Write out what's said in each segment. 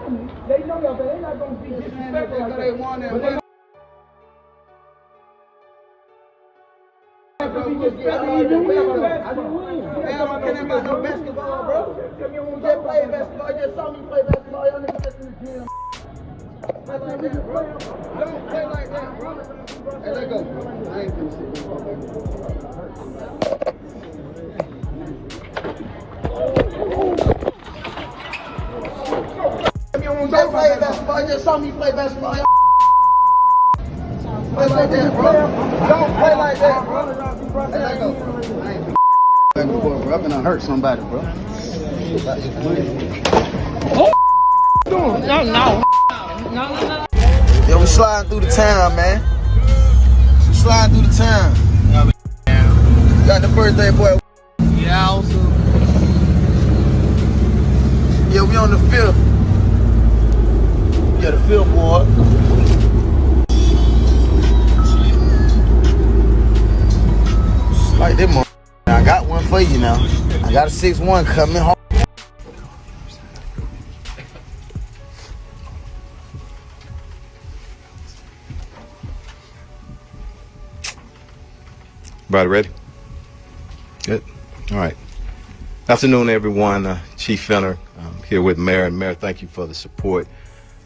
They know y'all, but they're not gonna be disrespectful like they want it. Basketball, bro. You just play basketball. You just saw me play basketball. Y'all niggas just in the gym. Play like that, bro. Don't play like that, bro. Hey, let go. I ain't doing shit. You just play basketball. You just saw me play basketball. Play like that, bro. Don't play like that, bro. Hey, let go. I ain't doing back before, bro. I'm gonna hurt somebody, bro. No. Yo, we sliding through the town, man. We sliding through the town. Got the birthday boy. Yeah, also. Yeah, we on the 5th. Yeah, the 5th, boy. Like that, I got one for you now. I got a 6-1 coming home. Everybody ready? Good. All right. Afternoon, everyone. Chief Fenner here with Mayor. Mayor, thank you for the support.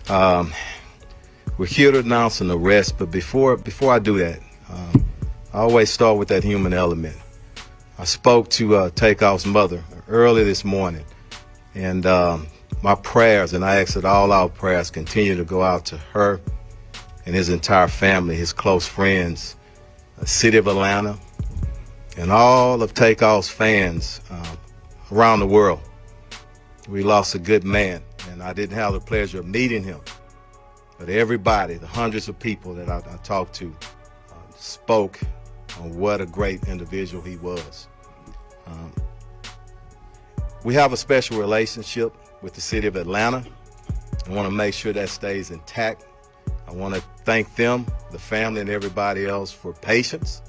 We're here to announce an arrest, but before I do that, I always start with that human element. I spoke to TAKEOFF's mother early this morning, and my prayers, and I ask that all our prayers continue to go out to her and his entire family, his close friends, the city of Atlanta, and all of TAKEOFF's fans around the world. We lost a good man, and I didn't have the pleasure of meeting him, but everybody, the hundreds of people that I talked to, spoke on what a great individual he was. We have a special relationship with the city of Atlanta. I want to make sure that stays intact. I want to thank them, the family, and everybody else for patience,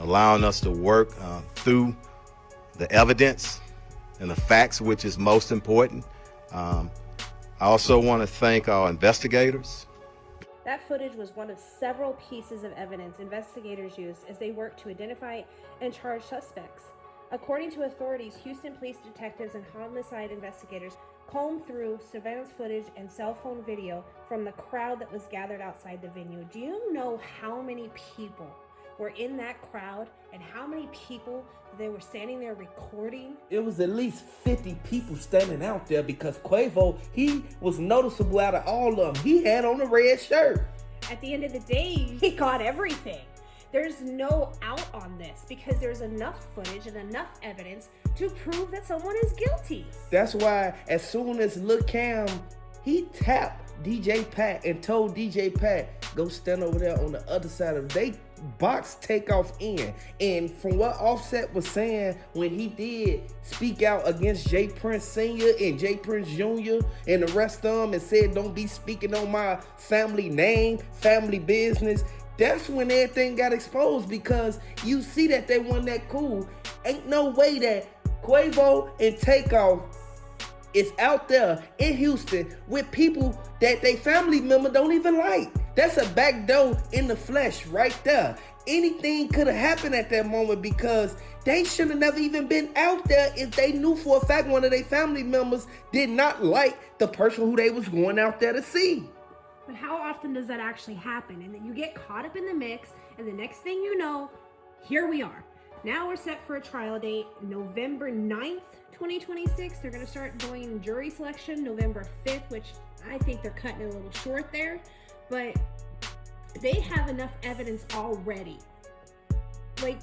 allowing us to work through the evidence and the facts, which is most important. I also want to thank our investigators. That footage was one of several pieces of evidence investigators used as they worked to identify and charge suspects. According to authorities, Houston police detectives and homicide investigators combed through surveillance footage and cell phone video from the crowd that was gathered outside the venue. Do you know how many people were in that crowd and how many people they were standing there recording? It was at least 50 people standing out there because Quavo, he was noticeable out of all of them. He had on a red shirt. At the end of the day, he got everything. There's no out on this because there's enough footage and enough evidence to prove that someone is guilty. That's why as soon as Lil Cam, he tapped DJ Pat and told DJ Pat, go stand over there on the other side of they box TAKEOFF in. And from what Offset was saying when he did speak out against J Prince Sr. and J Prince Jr. and the rest of them and said don't be speaking on my family name, family business, that's when everything got exposed because you see that they weren't that cool. Ain't no way that Quavo and TAKEOFF is out there in Houston with people that they family member don't even like. That's a back door in the flesh right there. Anything could have happened at that moment because they should have never even been out there if they knew for a fact one of their family members did not like the person who they was going out there to see. But how often does that actually happen? And then you get caught up in the mix, and the next thing you know, here we are. Now we're set for a trial date, November 9th, 2026. They're going to start doing jury selection November 5th, which I think they're cutting it a little short there. But they have enough evidence already, like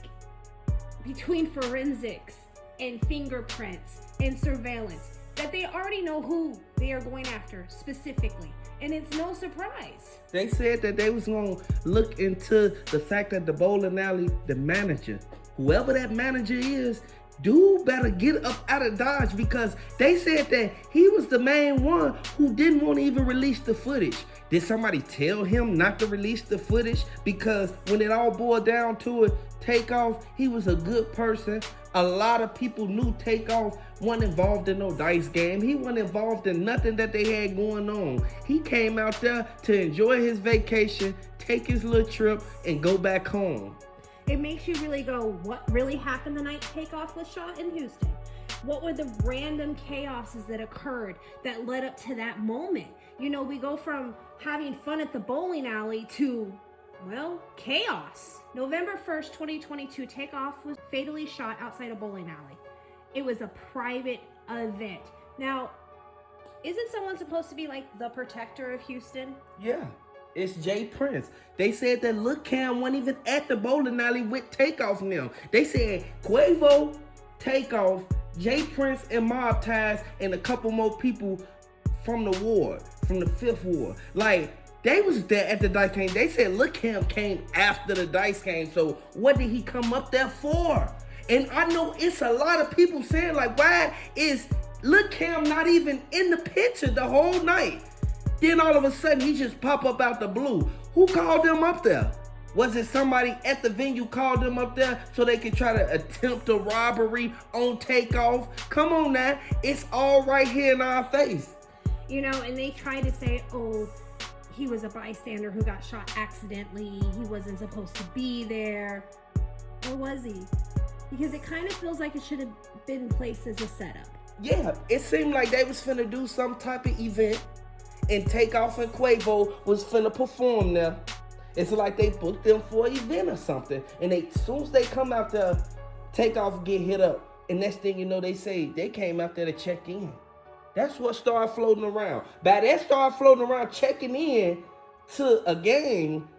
between forensics and fingerprints and surveillance, that they already know who they are going after specifically. And it's no surprise. They said that they was going to look into the fact that the bowling alley, the manager, whoever that manager is, dude better get up out of Dodge, because they said that he was the main one who didn't want to even release the footage. Did somebody tell him not to release the footage? Because when it all boiled down to it, Takeoff, he was a good person. A lot of people knew Takeoff wasn't involved in no dice game. He wasn't involved in nothing that they had going on. He came out there to enjoy his vacation, take his little trip, and go back home. It makes you really go, what really happened the night Takeoff was shot in Houston? What were the random chaoses that occurred that led up to that moment? You know, we go from having fun at the bowling alley to, well, chaos. November 1st, 2022, Takeoff was fatally shot outside a bowling alley. It was a private event. Now, isn't someone supposed to be like the protector of Houston? Yeah, it's Jay Prince. They said that Lil Cam wasn't even at the bowling alley with Takeoff now. They said Quavo, Takeoff, Jay Prince, and Mobties, and a couple more people from the ward, from the 5th ward. Like, they was there at the dice game. They said Lil Cam came after the dice game. So what did he come up there for? And I know it's a lot of people saying, like, why is Lil Cam not even in the picture the whole night? Then all of a sudden he just pop up out the blue. Who called them up there? Was it somebody at the venue called them up there so they could try to attempt a robbery on Takeoff? Come on now, it's all right here in our face. You know, and they try to say, oh, he was a bystander who got shot accidentally. He wasn't supposed to be there. Or was he? Because it kind of feels like it should have been placed as a setup. Yeah, it seemed like they was finna do some type of event, and Takeoff and Quavo was finna perform there. It's like they booked them for an event or something. And as soon as they come out there, Takeoff get hit up. And next thing you know, they say they came out there to check in. That's what started floating around. By that started floating around checking in to a game,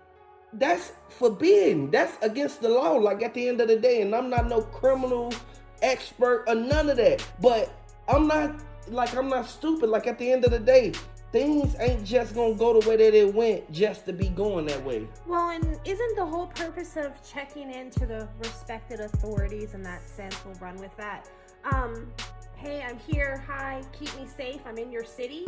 that's forbidden. That's against the law, like at the end of the day. And I'm not no criminal expert or none of that. But I'm not stupid. Like at the end of the day, things ain't just gonna go the way that it went just to be going that way. Well, and isn't the whole purpose of checking into the respected authorities in that sense, we'll run with that, hey, I'm here, hi, keep me safe, I'm in your city?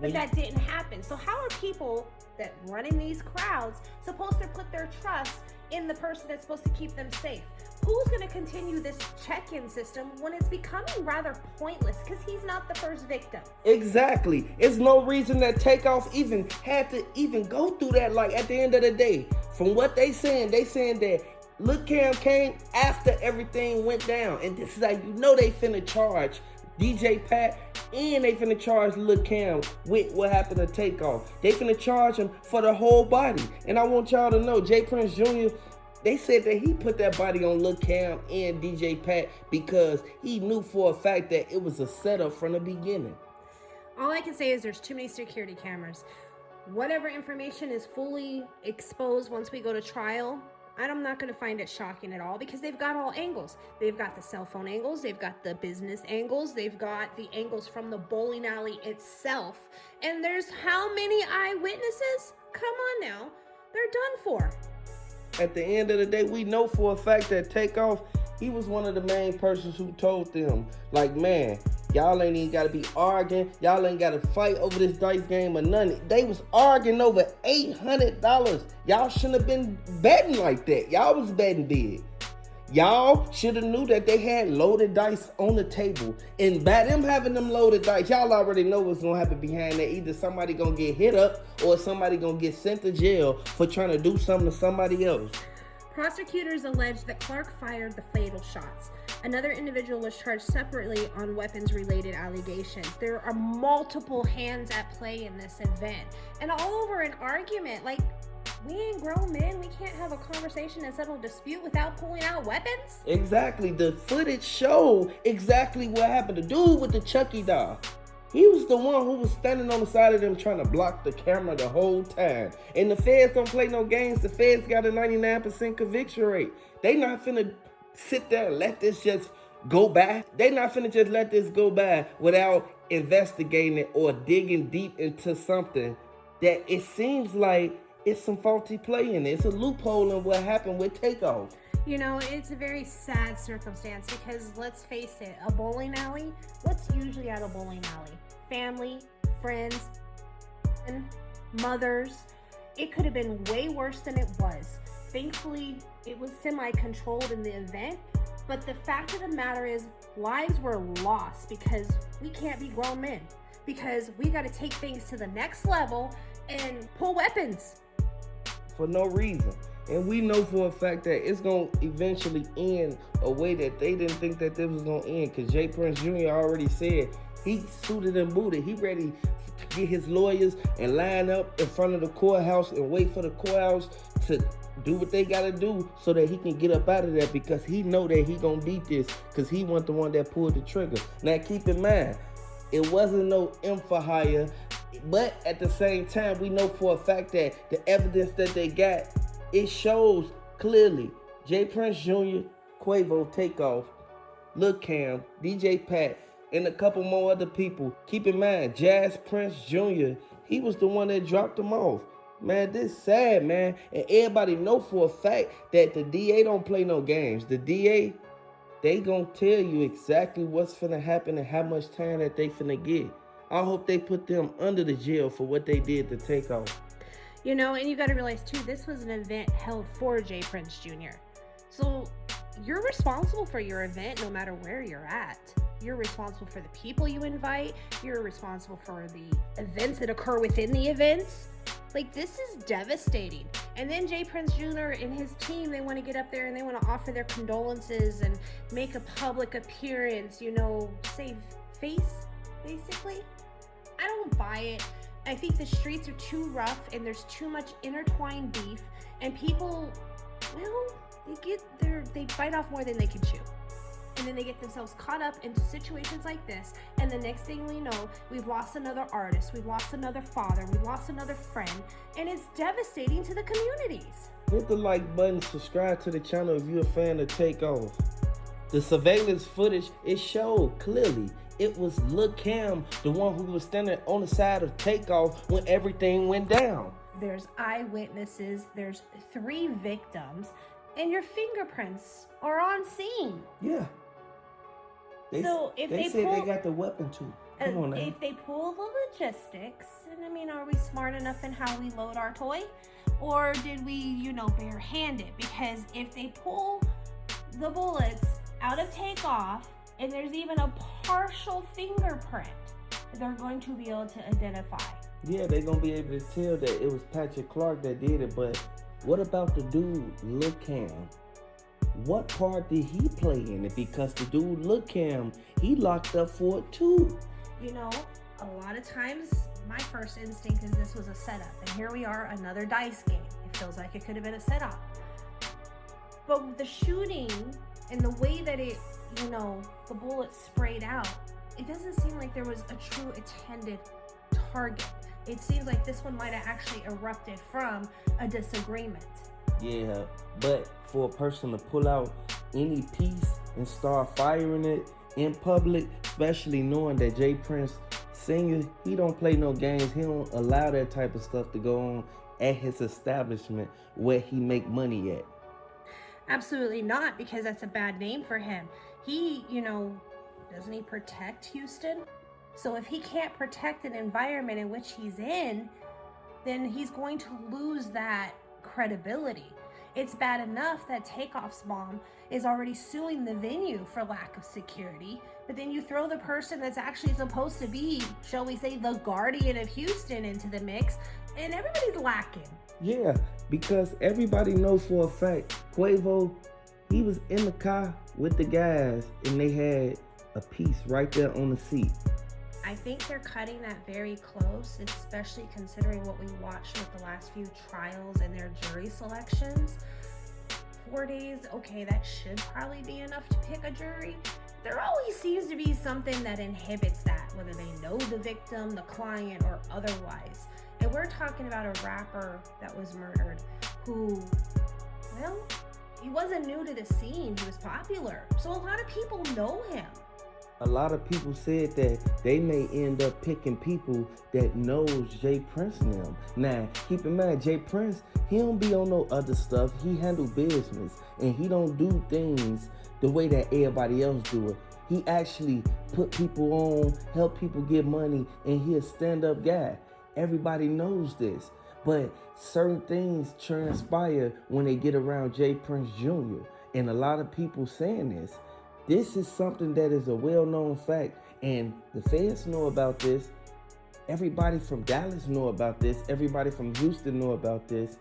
But that didn't happen. So how are people that run in these crowds supposed to put their trust in the person that's supposed to keep them safe? Who's going to continue this check-in system when it's becoming rather pointless because he's not the first victim? Exactly. It's no reason that Takeoff even had to even go through that. Like at the end of the day, from what they saying that Lil Cam came after everything went down. And this is how you know they finna charge DJ Pat, and they finna charge Lil Cam with what happened to Takeoff. They finna charge him for the whole body. And I want y'all to know, Jay Prince Jr., they said that he put that body on Lil Cam and DJ Pat because he knew for a fact that it was a setup from the beginning. All I can say is there's too many security cameras. Whatever information is fully exposed once we go to trial, I'm not going to find it shocking at all because they've got all angles. They've got the cell phone angles, they've got the business angles, they've got the angles from the bowling alley itself. And there's how many eyewitnesses? Come on now, they're done for. At the end of the day, we know for a fact that Takeoff, he was one of the main persons who told them, like, man, y'all ain't even got to be arguing. Y'all ain't got to fight over this dice game or nothing. They was arguing over $800. Y'all shouldn't have been betting like that. Y'all was betting big. Y'all should have knew that they had loaded dice on the table. And by them having them loaded dice, y'all already know what's going to happen behind that. Either somebody going to get hit up or somebody going to get sent to jail for trying to do something to somebody else. Prosecutors allege that Clark fired the fatal shots. Another individual was charged separately on weapons-related allegations. There are multiple hands at play in this event. And all over an argument, like, we ain't grown men. We can't have a conversation and settle a dispute without pulling out weapons. Exactly. The footage showed exactly what happened. The dude with the Chucky doll, he was the one who was standing on the side of them trying to block the camera the whole time. And the feds don't play no games. The feds got a 99% conviction rate. They not finna sit there and let this just go by. They not finna just let this go by without investigating it or digging deep into something that it seems like it's some faulty play in it. It's a loophole in what happened with Takeoff. You know, it's a very sad circumstance because let's face it, a bowling alley, what's usually at a bowling alley? Family, friends, and mothers. It could have been way worse than it was. Thankfully, it was semi-controlled in the event, but the fact of the matter is lives were lost because we can't be grown men, because we got to take things to the next level and pull weapons. For no reason. And we know for a fact that it's going to eventually end a way that they didn't think that this was going to end. Because Jay Prince Jr. already said he suited and booted. He ready to get his lawyers and line up in front of the courthouse and wait for the courthouse to do what they got to do so that he can get up out of there, because he know that he going to beat this because he wasn't the one that pulled the trigger. Now, keep in mind, it wasn't no M for hire, but at the same time, we know for a fact that the evidence that they got, it shows clearly Jay Prince Jr., Quavo, TAKEOFF, Lil Cam, DJ Pat, and a couple more other people. Keep in mind, Jazz Prince Jr., he was the one that dropped them off. Man, this sad, man. And everybody know for a fact that the DA don't play no games. The DA, they gonna tell you exactly what's finna happen and how much time that they finna get. I hope they put them under the jail for what they did to TAKEOFF. You know, and you got to realize too, this was an event held for Jay Prince Jr. So you're responsible for your event no matter where you're at. You're responsible for the people you invite. You're responsible for the events that occur within the events. Like, this is devastating. And then Jay Prince Jr. and his team, they want to get up there and they want to offer their condolences and make a public appearance, you know, save face, basically. I don't buy it. I think the streets are too rough and there's too much intertwined beef, and people, well, they bite off more than they can chew. And then they get themselves caught up into situations like this, and the next thing we know, we've lost another artist, we've lost another father, we've lost another friend, and it's devastating to the communities. Hit the like button, subscribe to the channel if you're a fan of TAKEOFF. The surveillance footage, it showed clearly it was Lil Cam, the one who was standing on the side of TAKEOFF when everything went down. There's eyewitnesses, there's 3 victims, and your fingerprints are on scene. Yeah. They said they got the weapon too. Come on now. If they pull the logistics, and I mean, are we smart enough in how we load our toy? Or did we, you know, barehand it? Because if they pull the bullets out of TAKEOFF, and there's even a partial fingerprint, they're going to be able to identify. Yeah, they're going to be able to tell that it was Patrick Clark that did it, but what about the dude, Lil Cam? What part did he play in it? Because the dude, Lil Cam, he locked up for it too. You know, a lot of times, my first instinct is this was a setup, and here we are, another dice game. It feels like it could have been a setup. But with the shooting and the way that it, you know, the bullet sprayed out, it doesn't seem like there was a true intended target. It seems like this one might have actually erupted from a disagreement. Yeah, but for a person to pull out any piece and start firing it in public, especially knowing that Jay Prince Sr., he don't play no games. He don't allow that type of stuff to go on at his establishment where he make money at. Absolutely not, because that's a bad name for him. He, you know, doesn't he protect Houston? So if he can't protect an environment in which he's in, then he's going to lose that credibility. It's bad enough that TAKEOFF's mom is already suing the venue for lack of security, but then you throw the person that's actually supposed to be, shall we say, the guardian of Houston into the mix, and everybody's lacking. Yeah, because everybody knows for a fact, Quavo, he was in the car with the guys and they had a piece right there on the seat. I think they're cutting that very close, especially considering what we watched with the last few trials and their jury selections. 4 days, okay, that should probably be enough to pick a jury. There always seems to be something that inhibits that, whether they know the victim, the client, or otherwise. And we're talking about a rapper that was murdered who, well, he wasn't new to the scene. He was popular. So a lot of people know him. a lot of people said that they may end up picking people that knows Jay Prince and them. Now, keep in mind, Jay Prince, he don't be on no other stuff. He handle business, and he don't do things the way that everybody else do it. He actually put people on, help people get money, and he a stand-up guy. Everybody knows this. But certain things transpire when they get around Jay Prince Jr. And a lot of people saying this. This is something that is a well-known fact, and the feds know about this. Everybody from Dallas know about this. Everybody from Houston know about this.